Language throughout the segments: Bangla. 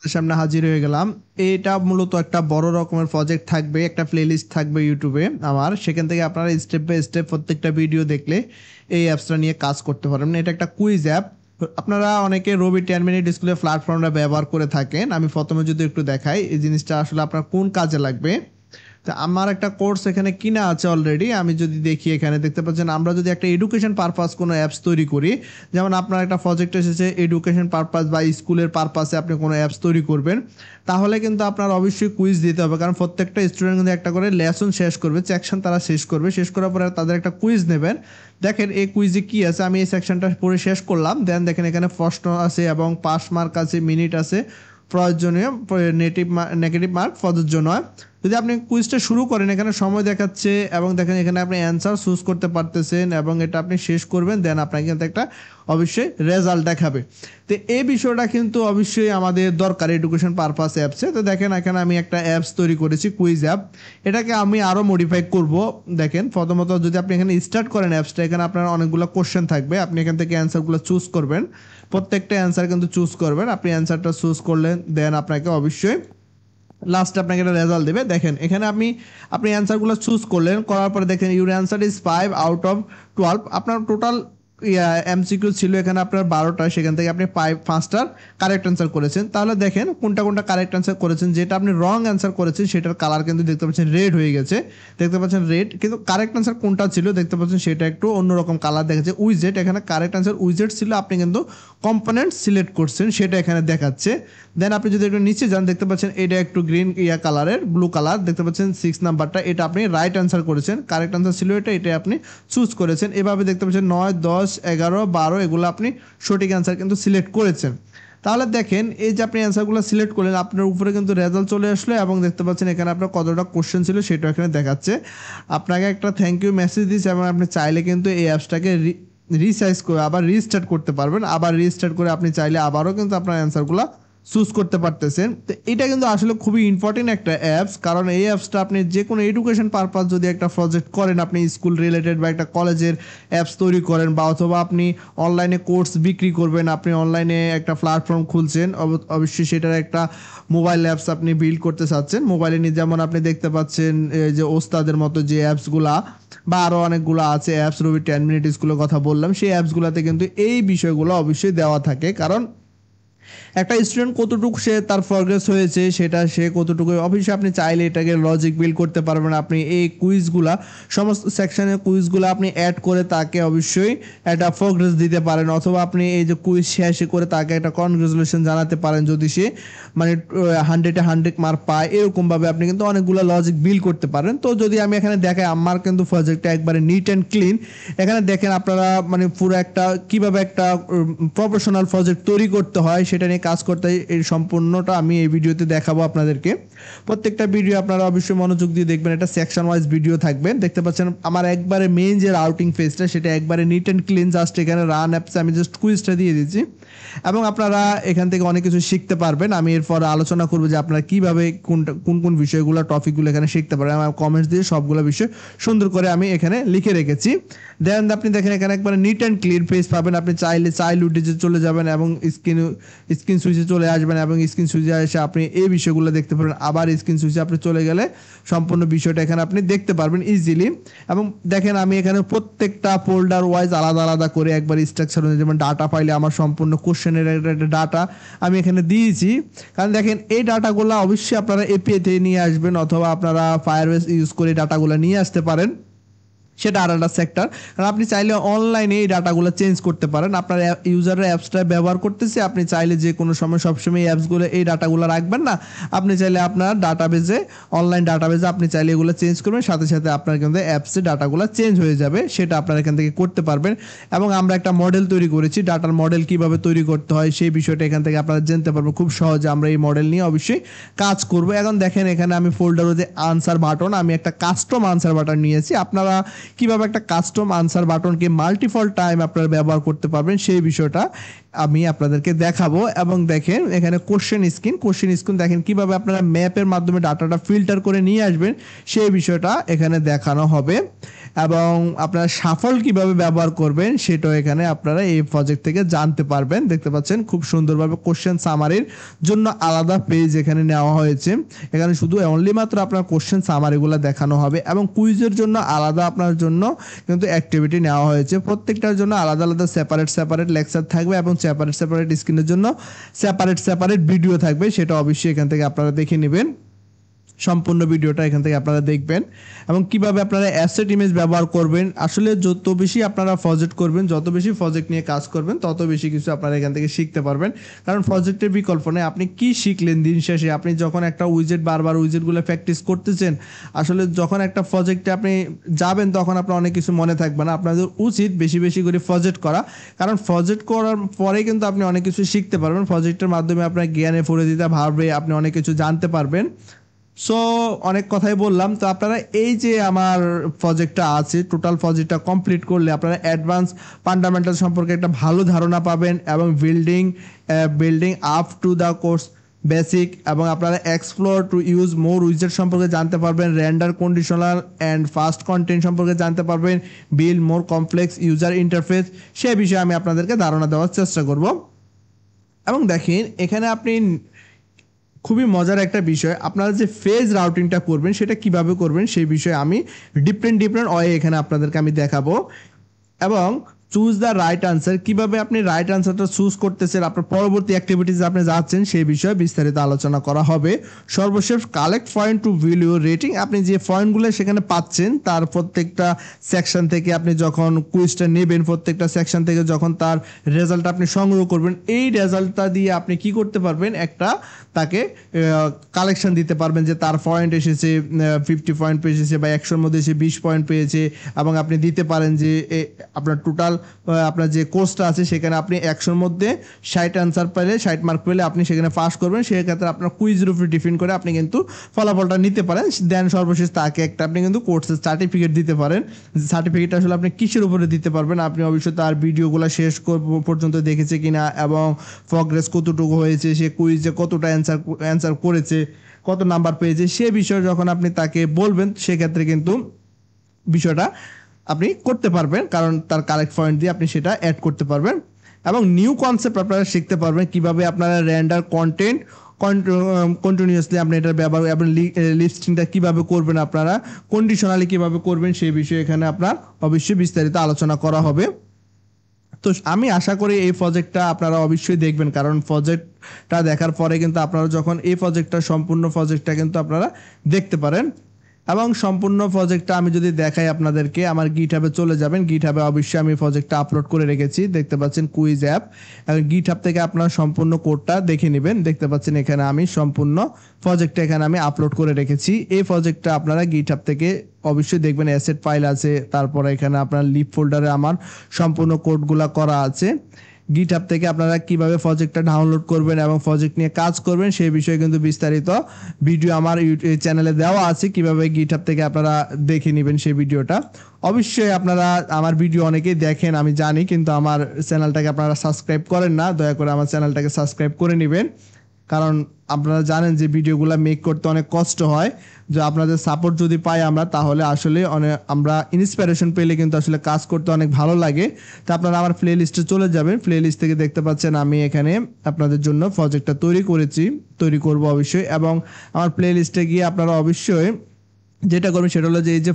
আপনাদের সামনে হাজির হয়ে গেলাম। এটা মূলত একটা বড় রকমের প্রজেক্ট থাকবে, একটা প্লেলিস্ট থাকবে ইউটিউবে আমার। সেখান থেকে আপনারা স্টেপ বাই স্টেপ প্রত্যেকটা ভিডিও দেখলে এই অ্যাপসটা নিয়ে কাজ করতে পারবেন। এটা একটা কুইজ অ্যাপ। আপনারা অনেকে রবি 10 মিনিট স্কুলে প্ল্যাটফর্মটা ব্যবহার করে থাকেন। আমি প্রথমে যদি একটু দেখাই এই জিনিসটা আসলে আপনার কোন কাজে লাগবে। তো আমার একটা কোর্স এখানে কিনা আছে অলরেডি। আমি যদি দেখি এখানে দেখতে পাচ্ছেন, আমরা যদি একটা এডুকেশন পারপাস কোনো অ্যাপস তৈরি করি, যেমন আপনার একটা প্রজেক্ট এসেছে এডুকেশন পারপাস বা স্কুলের পারপাসে আপনি কোনো অ্যাপস তৈরি করবেন, তাহলে কিন্তু আপনার অবশ্যই কুইজ দিতে হবে। কারণ প্রত্যেকটা স্টুডেন্ট কিন্তু একটা করে লেসন শেষ করবে, সেকশন তারা শেষ করবে, শেষ করার পরে তাদের একটা কুইজ নেবেন। দেখেন এই কুইজে কি আছে, আমি এই সেকশনটা পড়ে শেষ করলাম। দেন দেখেন এখানে প্রশ্ন আছে এবং পাস মার্ক আছে, মিনিট আছে, প্রয়োজনীয় নেগেটিভ মার্ক প্রযোজ্য নয়। যদি আপনি কুইজটা শুরু করেন, এখানে সময় দেখাচ্ছে এবং দেখেন এখানে আপনি অ্যান্সার চুজ করতে পারতেছেন এবং এটা আপনি শেষ করবেন, দেন আপনাকে কিন্তু একটা অবশ্যই রেজাল্ট দেখাবে। তো এই বিষয়টা কিন্তু অবশ্যই আমাদের দরকার এডুকেশন পারপাস অ্যাপসে। তো দেখেন এখানে আমি একটা অ্যাপস তৈরি করেছি, কুইজ অ্যাপ। এটাকে আমি আরও মডিফাই করব। দেখেন প্রথমত যদি আপনি এখানে স্টার্ট করেন অ্যাপসটা, এখানে আপনার অনেকগুলো কোশ্চেন থাকবে, আপনি এখান থেকে অ্যান্সারগুলো চুজ করবেন। প্রত্যেকটা অ্যান্সার কিন্তু চুজ করবেন। আপনি অ্যান্সারটা চুজ করলেন, দেন আপনাকে অবশ্যই লাস্টে আপনাকে একটা রেজাল্ট দেবে। দেখেন এখানে আপনি অ্যান্সারগুলো চুজ করলেন, করার পরে দেখেন ইউর অ্যান্সার ইজ 5/12। আপনার টোটাল এমসিকিউ ছিল এখানে আপনার 12টা, সেখান থেকে আপনি 5টার কারেক্ট অ্যান্সার করেছেন। তাহলে দেখেন কোনটা কোনটা কারেক্ট অ্যান্সার করেছেন। যেটা আপনি রং অ্যান্সার করেছেন সেটার কালার কিন্তু দেখতে পাচ্ছেন রেড হয়ে গেছে, দেখতে পাচ্ছেন রেড। কিন্তু কারেক্ট অ্যান্সার কোনটা ছিল দেখতে পাচ্ছেন সেটা একটু অন্যরকম কালার দেখাচ্ছে, উইজেট। এখানে কারেক্ট অ্যান্সার উইজেট ছিল, আপনি কিন্তু কম্পোনেন্ট সিলেক্ট করছেন সেটা এখানে দেখাচ্ছে। দেন আপনি যদি একটু নিচে যান দেখতে পাচ্ছেন এটা একটু গ্রিন কালারের, ব্লু কালার দেখতে পাচ্ছেন 6 নাম্বারটা, এটা আপনি রাইট অ্যান্সার করেছেন। কারেক্ট অ্যান্সার ছিল এটা আপনি চুজ করেছেন। এভাবে দেখতে পাচ্ছেন 9, 10, 11, 12 এগুলো আপনি সঠিক অ্যান্সার কিন্তু সিলেক্ট করেছেন। তাহলে দেখেন এই যে আপনি অ্যান্সারগুলো সিলেক্ট করলেন, আপনার উপরে কিন্তু রেজাল্ট চলে আসলো এবং দেখতে পাচ্ছেন এখানে আপনার কতটা কোশ্চেন ছিল সেটা এখানে দেখাচ্ছে। আপনাকে একটা থ্যাংক ইউ মেসেজ দিচ্ছে এবং আপনি চাইলে কিন্তু এই অ্যাপসটাকে রিসাইজ করে আবার রিস্টার্ট করতে পারবেন। আবার রিস্টার্ট করে আপনি চাইলে আবারও কিন্তু আপনার অ্যান্সারগুলো চুজ করতে পারতেছেন। তো এটা কিন্তু আসলে খুবই ইম্পর্টেন্ট একটা অ্যাপস, কারণ এই অ্যাপসটা আপনি যে কোনো এডুকেশন পারপাস যদি একটা প্রজেক্ট করেন, আপনি স্কুল রিলেটেড বা একটা কলেজের অ্যাপস তৈরি করেন, বা অথবা আপনি অনলাইনে কোর্স বিক্রি করবেন, আপনি অনলাইনে একটা প্ল্যাটফর্ম খুলছেন, অবশ্যই সেটার একটা মোবাইল অ্যাপস আপনি বিল্ড করতে চাচ্ছেন মোবাইলে নিয়ে, যেমন আপনি দেখতে পাচ্ছেন যে ওস্তাদের মতো যে অ্যাপসগুলা বা আরও অনেকগুলো আছে অ্যাপস, রবি 10 মিনিট স্কুলের কথা বললাম, সেই অ্যাপসগুলোতে কিন্তু এই বিষয়গুলো অবশ্যই দেওয়া থাকে। কারণ একটা স্টুডেন্ট কতটুকু সে তার প্রগ্রেস হয়েছে সেটা সে কতটুকু, অবশ্যই আপনি চাইলে এটাকে লজিক বিল্ড করতে পারবেন। আপনি এই কুইজগুলা সমস্ত সেকশনের কুইজগুলো আপনি অ্যাড করে তাকে অবশ্যই একটা প্রগ্রেস দিতে পারেন, অথবা আপনি এই যে কুইজ শেষে করে তাকে একটা কনগ্রাচুলেশন জানাতে পারেন যদি সে মানে 100-এ 100 মার্ক পায়। এরকমভাবে আপনি কিন্তু অনেকগুলো লজিক বিল্ড করতে পারেন। তো যদি আমি এখানে দেখাই, আমার কিন্তু প্রজেক্টটা একবারে নিট অ্যান্ড ক্লিন। এখানে দেখেন আপনারা মানে পুরো একটা কিভাবে একটা প্রফেশনাল প্রজেক্ট তৈরি করতে হয় সেটা নিয়ে কাজ করতে হয়, এই সম্পূর্ণটা আমি এই ভিডিওতে দেখাবো আপনাদেরকে। প্রত্যেকটা ভিডিও আপনারা অবশ্যই মনোযোগ দিয়ে দেখবেন, এটা সেকশন ওয়াইজ ভিডিও থাকবে। দেখতে পাচ্ছেন আমার একবারে মেইন যে রাউটিং পেজটা সেটা একবারে নিট অ্যান্ড ক্লিন, জাস্ট এখানে রান অ্যাপসে আমি জাস্ট কুইজটা দিয়ে দিচ্ছি এবং আপনারা এখান থেকে অনেক কিছু শিখতে পারবেন। আমি এরপর আলোচনা করবো যে আপনারা কীভাবে কোন কোন বিষয়গুলো টপিকগুলো এখানে শিখতে পারবেন। আমার কমেন্টস দিয়ে সবগুলো বিষয় সুন্দর করে আমি এখানে লিখে রেখেছি। দেন আপনি দেখেন এখানে একবারে নিট অ্যান্ড ক্লিন পেজ পাবেন। আপনি চাইলে চাইল্ডহুডে চলে যাবেন এবং স্ক্রিন সুইচে চলে আসবেন এবং স্ক্রিন সুইচে এসে আপনি এই বিষয়গুলো দেখতে পারবেন। আবার স্ক্রিন সুইচে আপনি চলে গেলে সম্পূর্ণ বিষয়টা এখানে আপনি দেখতে পারবেন ইজিলি। এবং দেখেন আমি এখানে প্রত্যেকটা ফোল্ডার ওয়াইজ আলাদা আলাদা করে একবার স্ট্রাকচার অনুযায়ী, যেমন ডাটা ফাইলে আমার সম্পূর্ণ কোশ্চেনের একটা ডাটা আমি এখানে দিয়েছি। কারণ দেখেন এই ডাটাগুলো অবশ্যই আপনারা এপিআইতে নিয়ে আসবেন, অথবা আপনারা ফায়ারবেস ইউজ করে ডাটাগুলো নিয়ে আসতে পারেন, সেটা আলাদা সেক্টর। কারণ আপনি চাইলে অনলাইনে এই ডাটাগুলো চেঞ্জ করতে পারেন। আপনার ইউজাররা অ্যাপসটা ব্যবহার করতেছে, আপনি চাইলে যে কোনো সময় সবসময় অ্যাপসগুলো এই ডাটাগুলো রাখবেন না। আপনি চাইলে আপনার ডাটাবেজে, অনলাইন ডাটাবেজে আপনি চাইলে এগুলো চেঞ্জ করবেন, সাথে সাথে আপনার কিন্তু অ্যাপসে ডাটাগুলো চেঞ্জ হয়ে যাবে, সেটা আপনারা এখান থেকে করতে পারবেন। এবং আমরা একটা মডেল তৈরি করেছি, ডাটার মডেল কিভাবে তৈরি করতে হয় সেই বিষয়টা এখান থেকে আপনারা জানতে পারবেন খুব সহজে। আমরা এই মডেল নিয়ে অবশ্যই কাজ করব। এখন দেখেন এখানে আমি ফোল্ডারে যে আনসার বাটন, আমি একটা কাস্টম আনসার বাটন নিয়েছি। আপনারা কিভাবে একটা কাস্টম আনসার বাটনকে মাল্টিপল টাইম আপনারা ব্যবহার করতে পারবেন সেই বিষয়টা আমি আপনাদেরকে দেখাবো। এবং দেখেন এখানে কোশ্চেন স্ক্রিন দেখেন কিভাবে আপনারা ম্যাপের মাধ্যমে ডাটাটা ফিল্টার করে নিয়ে আসবেন সেই বিষয়টা এখানে দেখানো হবে। এবং আপনারা শাফল কিভাবে ব্যবহার করবেন সেটাও এখানে আপনারা এই প্রজেক্ট থেকে জানতে পারবেন। দেখতে পাচ্ছেন খুব সুন্দরভাবে কোশ্চেন সামারির জন্য আলাদা পেজ এখানে নেওয়া হয়েছে। এখানে শুধু অনলি মাত্র আপনার কোশ্চেন সামারিগুলো দেখানো হবে এবং কুইজের জন্য আলাদা আপনার জন্য কিন্তু অ্যাক্টিভিটি নেওয়া হয়েছে। প্রত্যেকটার জন্য আলাদা আলাদা সেপারেট লেকচার থাকবে এবং সেপারেট স্ক্রিনের জন্য সেপারেট ভিডিও থাকবে। সেটা অবশ্যই এখান থেকে আপনারা দেখে নেবেন। সম্পূর্ণ ভিডিওটা এখান থেকে আপনারা দেখবেন এবং কিভাবে আপনারা অ্যাসেট ইমেজ ব্যবহার করবেন। আসলে যত বেশি আপনারা প্রজেক্ট করবেন, যত বেশি প্রজেক্ট নিয়ে কাজ করবেন, তত বেশি কিছু আপনারা এখান থেকে শিখতে পারবেন। কারণ প্রজেক্টের বিকল্প নেই। আপনি কি শিখলেন দিন শেষে? আপনি যখন একটা বারবার উইজেটগুলো প্র্যাকটিস করতেছেন, আসলে যখন একটা প্রজেক্টে আপনি যাবেন তখন আপনার অনেক কিছু মনে থাকবে না। আপনাদের উচিত বেশি বেশি করে প্রজেক্ট করা, কারণ প্রজেক্ট করার পরে কিন্তু আপনি অনেক কিছু শিখতে পারবেন। প্রজেক্টের মাধ্যমে আপনার জ্ঞানে পরিধিটা বাড়বে, আপনি অনেক কিছু জানতে পারবেন। সো অনেক কথাই বললাম। তো আপনারা এই যে আমার প্রজেক্টটা আছে, টোটাল প্রজেক্টটা কমপ্লিট করলে আপনারা অ্যাডভান্স ফান্ডামেন্টাল সম্পর্কে একটা ভালো ধারণা পাবেন এবং building up to the course basic, এবং আপনারা এক্সপ্লোর টু ইউজ মোর উইজেট সম্পর্কে জানতে পারবেন, render conditional and fast content সম্পর্কে জানতে পারবেন, build more complex user interface, সে বিষয়ে আমি আপনাদেরকে ধারণা দেওয়ার চেষ্টা করব। এবং দেখেন এখানে আপনি খুবই মজার একটা বিষয়, আপনারা যে ফেজ রাউটিংটা করবেন সেটা কিভাবে করবেন সেই বিষয়ে আমি ডিফারেন্ট ওয়ে এখানে আপনাদেরকে আমি দেখাবো। এবং চুজ দ্য রাইট আনসার, কিভাবে আপনি রাইট আনসারটা চুজ করতেছেন, আপনার পরবর্তী অ্যাক্টিভিটিস আপনি যাচ্ছেন সেই বিষয়ে বিস্তারিত আলোচনা করা হবে। সর্বশেষ collect point two view rating, আপনি যে পয়েন্টগুলো সেখানে পাচ্ছেন তার প্রত্যেকটা সেকশন থেকে আপনি যখন কুইজটা নেবেন, প্রত্যেকটা সেকশন থেকে যখন তার রেজাল্ট আপনি সংগ্রহ করবেন, এই রেজাল্টটা দিয়ে আপনি কি করতে পারবেন, একটা তাকে কালেকশন দিতে পারবেন যে তার পয়েন্ট এসেছে 50 পয়েন্ট পেয়েছে বা 100-র মধ্যে সে 20 পয়েন্ট পেয়েছে। এবং আপনি দিতে পারেন যে আপনার টোটাল আপনার যে কোর্সটা আছে সেখানে আপনি 100-র মধ্যে 60 আনসার পেলে, 60 মার্ক পেলে আপনি সেখানে পাস করবেন। সেক্ষেত্রে আপনার কুইজের উপরে ডিপেন্ড করে আপনি কিন্তু ফলাফলটা নিতে পারেন। দেন সর্বশেষ তাকে একটা আপনি কিন্তু কোর্সের সার্টিফিকেট দিতে পারেন। সার্টিফিকেট আসলে আপনি কিসের উপরে দিতে পারবেন, আপনি অবশ্যই তার ভিডিওগুলো শেষ পর্যন্ত দেখেছে কিনা এবং প্রগ্রেস কতটুকু হয়েছে, সে কুইজে কতটা অ্যান্সার করেছে, কত নাম্বার পেয়েছে, সে বিষয়ে যখন আপনি তাকে বলবেন সেক্ষেত্রে কিন্তু বিষয়টা আপনি করতে পারবেন, কারণ তার কালেক্ট পয়েন্ট দিয়ে আপনি সেটা অ্যাড করতে পারবেন। এবং নিউ কনসেপ্ট আপনারা শিখতে পারবেন, কিভাবে আপনারা রেন্ডার কন্টেন্ট কন্টিনিউয়াসলি আপনি এটার ব্যবহার এবং লিস্টিংটা কিভাবে করবেন, আপনারা কন্ডিশনালি কিভাবে করবেন সেই বিষয়ে এখানে আপনার অবশ্যই বিস্তারিত আলোচনা করা হবে। তো আমি আশা করি এই প্রজেক্টটা আপনারা অবশ্যই দেখবেন, কারণ প্রজেক্টটা দেখার পরে কিন্তু আপনারা যখন এই সম্পূর্ণ প্রজেক্টটা কিন্তু আপনারা দেখতে পারেন। এবং সম্পূর্ণ প্রজেক্টটা আমি যদি দেখাই আপনাদেরকে, আমার গিটহাবে চলে যাবেন। গিটহাবে অবশ্যই আমি প্রজেক্টটা আপলোড করে রেখেছি, দেখতে পাচ্ছেন কুইজ অ্যাপ। এবং গিটহাব থেকে আপনারা সম্পূর্ণ কোডটা দেখে নেবেন। দেখতে পাচ্ছেন এখানে আমি সম্পূর্ণ প্রজেক্টটা এখানে আমি আপলোড করে রেখেছি। এই প্রজেক্টটা আপনারা গিটহাব থেকে অবশ্যই দেখবেন, অ্যাসেট ফাইল আছে, তারপরে এখানে আপনার লিপ ফোল্ডারে আমার সম্পূর্ণ কোডগুলা করা আছে। গিটহাব থেকে আপনারা কিভাবে প্রজেক্টটা ডাউনলোড করবেন এবং প্রজেক্ট নিয়ে কাজ করবেন সেই বিষয়ে কিন্তু বিস্তারিত ভিডিও আমার ইউটিউব চ্যানেলে দেওয়া আছে, কিভাবে গিটহাব থেকে আপনারা দেখে নেবেন সেই ভিডিওটা। অবশ্যই আপনারা আমার ভিডিও অনেকেই দেখেন আমি জানি, কিন্তু আমার চ্যানেলটাকে আপনারা সাবস্ক্রাইব করেন না। দয়া করে আমার চ্যানেলটাকে সাবস্ক্রাইব করে নেবেন, কারণ আপনারা জানেন যে ভিডিওগুলো মেক করতে অনেক কষ্ট হয়। যে আপনাদের সাপোর্ট যদি পাই আমরা, তাহলে আসলে আমরা ইন্সপিরেশন পেলে কিন্তু আসলে কাজ করতে অনেক ভালো লাগে। তো আপনারা আমার প্লে লিস্টে চলে যাবেন। প্লে লিস্ট থেকে দেখতে পাচ্ছেন আমি এখানে আপনাদের জন্য প্রজেক্টটা তৈরি করব অবশ্যই। এবং আমার প্লে লিস্টে গিয়ে আপনারা অবশ্যই যেটা করবেন সেটা হলো যে এই যে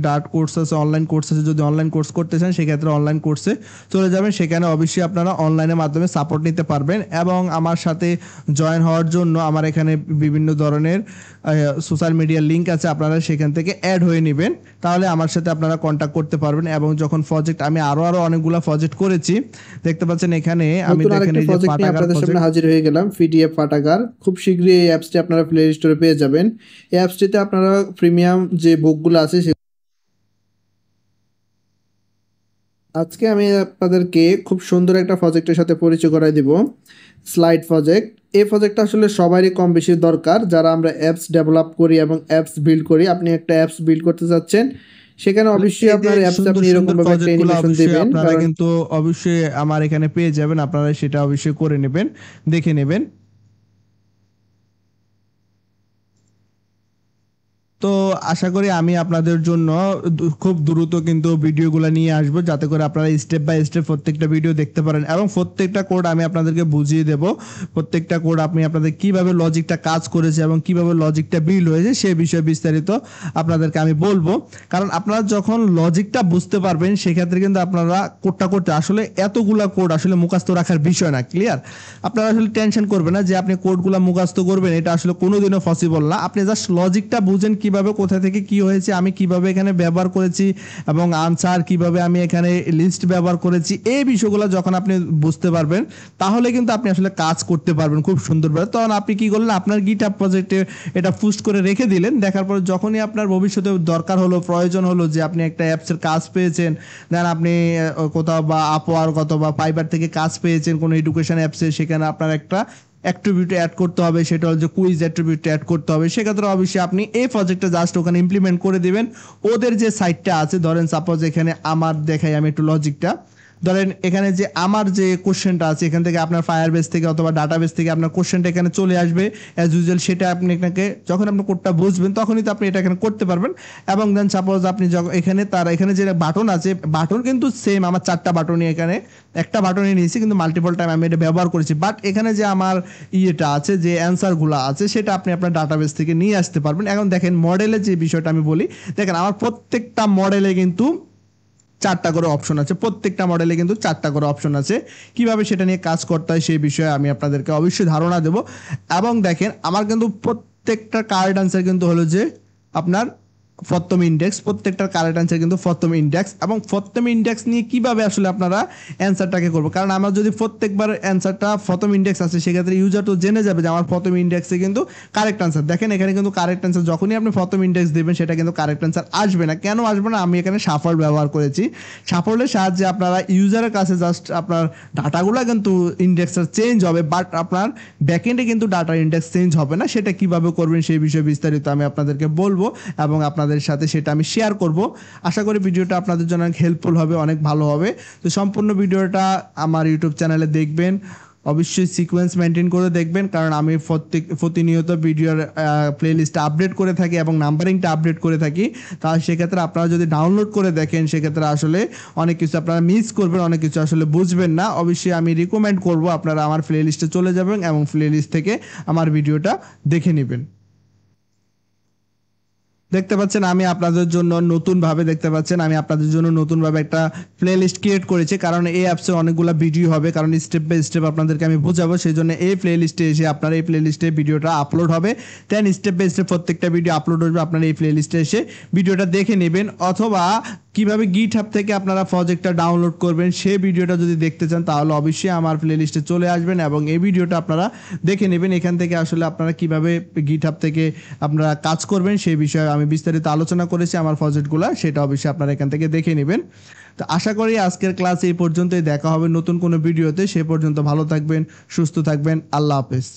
ডার্ট কোর্স আছে, অনলাইন কোর্স আছে, যদি অনলাইন কোর্স করতে চান সেক্ষেত্রে অনলাইন কোর্সে চলে যাবেন। সেখানে অবশ্যই আপনারা অনলাইনের মাধ্যমে সাপোর্ট নিতে পারবেন। এবং আমার সাথে জয়েন হওয়ার জন্য আমার এখানে বিভিন্ন ধরনের সোশ্যাল মিডিয়ার লিঙ্ক আছে, আপনারা সেখান থেকে অ্যাড হয়ে নেবেন, তাহলে আমার সাথে আপনারা কন্ট্যাক্ট করতে পারবেন। এবং যখন প্রজেক্ট আমি আরো অনেকগুলো প্রজেক্ট করেছি, দেখতে পাচ্ছেন এখানে আমি দেখেন এই যে আপনাদের সামনে হাজির হয়ে গেলাম, পিডিএফ পাঠাগার। খুব শীঘ্রই এই অ্যাপসটি আপনারা প্লে স্টোরে পেয়ে যাবেন। এই অ্যাপসটিতে আপনারা প্রিমিয়াম যে বুকগুলো আছে আজকে আমি আপনাদেরকে খুব সুন্দর একটা প্রজেক্টের সাথে পরিচয় করাই দিব, স্লাইড প্রজেক্ট। এই প্রজেক্টটা আসলে সবারই কম বেশি দরকার, যারা আমরা অ্যাপস ডেভেলপ করি এবং অ্যাপস বিল্ড করি। আপনি একটা অ্যাপস বিল্ড করতে যাচ্ছেন, সেখানে অবশ্যই আপনার অ্যাপস আপনি এরকম ভাবে একটা অ্যানিমেশন দিবেন, আপনারা কিন্তু অবশ্যই আমার এখানে পেয়ে যাবেন। আপনারা সেটা অবশ্যই করে নেবেন, দেখে নেবেন। তো আশা করি আমি আপনাদের জন্য খুব দ্রুত কিন্তু ভিডিওগুলো নিয়ে আসবো, যাতে করে আপনারা স্টেপ বাই স্টেপ প্রত্যেকটা ভিডিও দেখতে পারেন এবং প্রত্যেকটা কোড আমি আপনাদেরকে বুঝিয়ে দেব। প্রত্যেকটা কোড আপনাদের কিভাবে লজিকটা কাজ করেছে এবং কিভাবে লজিকটা বিল্ড হয়েছে সেই বিষয়ে বিস্তারিত আপনাদেরকে আমি বলবো। কারণ আপনারা যখন লজিকটা বুঝতে পারবেন সেক্ষেত্রে কিন্তু আপনারা কোডটা করতে আসলে এতগুলা কোড আসলে মুখস্থ রাখার বিষয় না। ক্লিয়ার? আপনারা আসলে টেনশন করবেন না যে আপনি কোডগুলো মুখস্থ করবেন, এটা আসলে কোনোদিনও পসিবল না। আপনি জাস্ট লজিকটা বুঝেন কিভাবে, কোথা থেকে কি হয়েছে, আমি কিভাবে এখানে ব্যবহার করেছি এবং আনসার কিভাবে আমি এখানে লিস্ট ব্যবহার করেছি, এই বিষয়গুলো যখন আপনি বুঝতে পারবেন তাহলে কিন্তু আপনি আসলে কাজ করতে পারবেন খুব সুন্দরভাবে। তখন আপনি কি করলেন, আপনার গিটহাব প্রজেক্টে এটা পুশ করে রেখে দিলেন। দেখার পর যখনই আপনার ভবিষ্যতে দরকার হলো, প্রয়োজন হলো যে আপনি একটা অ্যাপসের কাজ পেয়েছেন, দেন আপনি কোথাও বা আপওয়ার্ক অথবা ফাইবার থেকে কাজ পেয়েছেন কোনো এডুকেশন অ্যাপসে, সেখানে আপনার একটা অ্যাট্রিবিউট অ্যাড করতে হবে, সেটা হচ্ছে কুইজ অ্যাট্রিবিউট অ্যাড করতে হবে। সেক্ষেত্রে অবশ্যই আপনি এই প্রজেক্টটা জাস্ট ওখানে ইমপ্লিমেন্ট করে দিবেন। ওদের যে সাইটটা আছে, ধরেন সাপোজ এখানে আমার দেখাই আমি একটু লজিকটা, ধরেন এখানে যে আমার যে কোশ্চেনটা আছে এখান থেকে আপনার ফায়ারবেস থেকে অথবা ডাটাবেস থেকে আপনার কোশ্চেনটা এখানে চলে আসবে অ্যাজ ইউজুয়াল। সেটা আপনি এখানে যখন আপনি কোডটা বুঝবেন তখনই তো আপনি এটা এখানে করতে পারবেন। এবং দেন সাপোজ আপনি এখানে তার এখানে যে বাটন আছে, বাটন কিন্তু সেম আমার 4টা বাটনই, এখানে একটা বাটনই নিয়েছি কিন্তু মাল্টিপল টাইম আমি এটা ব্যবহার করেছি। বাট এখানে যে আমার ইয়েটা আছে, যে অ্যান্সারগুলো আছে, সেটা আপনি আপনার ডাটাবেস থেকে নিয়ে আসতে পারবেন। এখন দেখেন মডেলের যে বিষয়টা আমি বলি, দেখেন আমার প্রত্যেকটা মডেলে কিন্তু 4টা করে অপশন আছে, প্রত্যেকটা মডেলে কিন্তু 4টা করে অপশন আছে। কিভাবে সেটা নিয়ে কাজ করতে হয় সেই বিষয়ে আমি আপনাদেরকে অবশ্যই ধারণা দেব। এবং দেখেন আমার কিন্তু প্রত্যেকটা কারেক্ট আনসার কিন্তু হলো যে আপনার প্রথম ইন্ডেক্স, প্রত্যেকটার কারেক্ট আনসার কিন্তু প্রথম ইন্ডেক্স। এবং প্রথম ইন্ডেক্স নিয়ে কিভাবে আসলে আপনারা অ্যান্সারটাকে করবো, কারণ আমার যদি প্রত্যেকবার অ্যান্সারটা প্রথম ইন্ডেক্স আছে সেক্ষেত্রে ইউজার তো জেনে যাবে যে আমার প্রথম ইন্ডেক্সে কিন্তু কারেক্ট আনসার। দেখেন এখানে কিন্তু কারেক্ট আনসার যখনই আপনি প্রথম ইন্ডেক্স দেবেন সেটা কিন্তু কারেক্ট আনসার আসবে না। কেন আসবে না? আমি এখানে শাফল ব্যবহার করেছি। শাফলের সাহায্যে আপনারা ইউজারের কাছে জাস্ট আপনার ডাটাগুলো কিন্তু ইন্ডেক্সটা চেঞ্জ হবে, বাট আপনার ব্যাকএন্ডে কিন্তু ডাটার ইন্ডেক্স চেঞ্জ হবে না। সেটা কিভাবে করবেন সেই বিষয়ে বিস্তারিত আমি আপনাদেরকে বলবো এবং আপনাদের সাথে সেটা আমি শেয়ার করব। আশা করি ভিডিওটা আপনাদের জন্য অনেক হেল্পফুল হবে, অনেক ভালো হবে। তো সম্পূর্ণ ভিডিওটা আমার ইউটিউব চ্যানেলে দেখবেন, অবশ্যই সিকোয়েন্স মেনটেন করে দেখবেন, কারণ আমি প্রতিনিয়ত ভিডিওর প্লেলিস্টটা আপডেট করে থাকি এবং নাম্বারিংটা আপডেট করে থাকি। তাহলে সেক্ষেত্রে আপনারা যদি ডাউনলোড করে দেখেন সেক্ষেত্রে আসলে অনেক কিছু আপনারা মিস করবেন, অনেক কিছু আসলে বুঝবেন না। অবশ্যই আমি রিকমেন্ড করব আপনারা আমার প্লেলিস্টে চলে যাবেন এবং প্লেলিস্ট থেকে আমার ভিডিওটা দেখে নেবেন। দেখতে পাচ্ছেন আমি আপনাদের জন্য নতুনভাবে একটা প্লেলিস্ট ক্রিয়েট করেছি, কারণ এই অ্যাপসে অনেকগুলো ভিডিও হবে, কারণ স্টেপ বাই স্টেপ আপনাদেরকে আমি বোঝাবো। সেই জন্য এই প্লেলিস্টে এসে আপনার এই প্লেলিস্টে ভিডিওটা আপলোড হবে, দেন স্টেপ বাই স্টেপ প্রত্যেকটা ভিডিও আপলোড হবে, আপনারা এই প্লেলিস্টে এসে ভিডিওটা দেখে নেবেন। অথবা কিভাবে গিটহাব থেকে আপনারা প্রজেক্টটা ডাউনলোড করবেন সেই ভিডিওটা যদি দেখতে চান তাহলে অবশ্যই আমার প্লেলিস্টে চলে আসবেন এবং এই ভিডিওটা আপনারা দেখে নেবেন। এখান থেকে আসলে আপনারা কিভাবে গিটহাব থেকে আপনারা কাজ করবেন সেই বিষয়ে আমি বিস্তারিত আলোচনা করেছি আমার প্রজেক্টগুলো, সেটা অবশ্যই আপনারা এখান থেকে দেখে নেবেন। তো আশা করি আজকের ক্লাস এই পর্যন্তই, দেখা হবে নতুন কোনো ভিডিওতে। সে পর্যন্ত ভালো থাকবেন, সুস্থ থাকবেন, আল্লাহ হাফেজ।